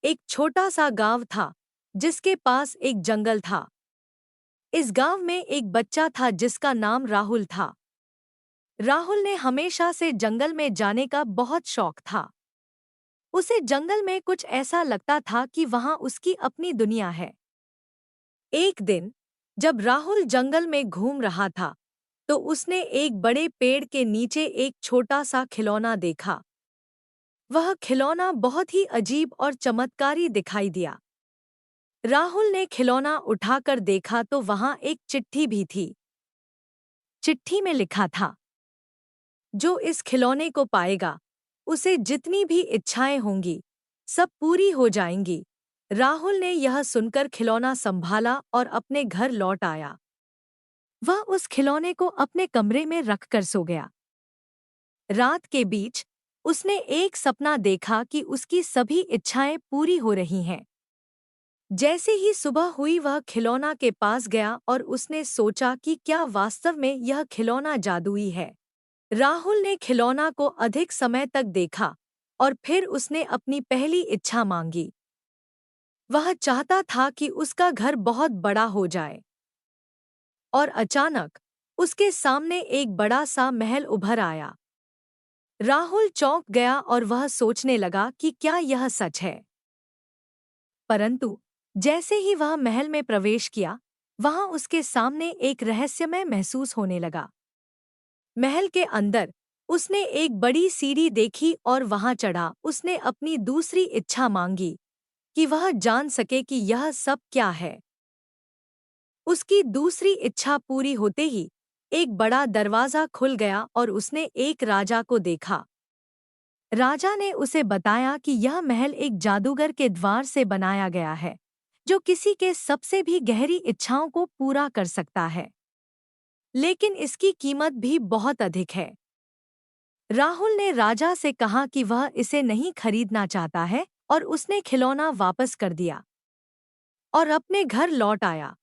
एक छोटा सा गांव था जिसके पास एक जंगल था। इस गांव में एक बच्चा था जिसका नाम राहुल था। राहुल ने हमेशा से जंगल में जाने का बहुत शौक था। उसे जंगल में कुछ ऐसा लगता था कि वहां उसकी अपनी दुनिया है। एक दिन जब राहुल जंगल में घूम रहा था तो उसने एक बड़े पेड़ के नीचे एक छोटा सा खिलौना देखा। वह खिलौना बहुत ही अजीब और चमत्कारी दिखाई दिया। राहुल ने खिलौना उठाकर देखा तो वहां एक चिट्ठी भी थी। चिट्ठी में लिखा था, जो इस खिलौने को पाएगा उसे जितनी भी इच्छाएं होंगी सब पूरी हो जाएंगी। राहुल ने यह सुनकर खिलौना संभाला और अपने घर लौट आया। वह उस खिलौने को अपने कमरे में रखकर सो गया। रात के बीच उसने एक सपना देखा कि उसकी सभी इच्छाएं पूरी हो रही हैं। जैसे ही सुबह हुई वह खिलौना के पास गया और उसने सोचा कि क्या वास्तव में यह खिलौना जादुई है। राहुल ने खिलौना को अधिक समय तक देखा और फिर उसने अपनी पहली इच्छा मांगी। वह चाहता था कि उसका घर बहुत बड़ा हो जाए। और अचानक उसके सामने एक बड़ा सा महल उभर आया। राहुल चौंक गया और वह सोचने लगा कि क्या यह सच है। परंतु जैसे ही वह महल में प्रवेश किया वहां उसके सामने एक रहस्यमय महसूस होने लगा। महल के अंदर उसने एक बड़ी सीढ़ी देखी और वहां चढ़ा उसने अपनी दूसरी इच्छा मांगी कि वह जान सके कि यह सब क्या है। उसकी दूसरी इच्छा पूरी होते ही एक बड़ा दरवाजा खुल गया और उसने एक राजा को देखा। राजा ने उसे बताया कि यह महल एक जादूगर के द्वार से बनाया गया है जो किसी के सबसे भी गहरी इच्छाओं को पूरा कर सकता है, लेकिन इसकी कीमत भी बहुत अधिक है। राहुल ने राजा से कहा कि वह इसे नहीं खरीदना चाहता है और उसने खिलौना वापस कर दिया और अपने घर लौट आया।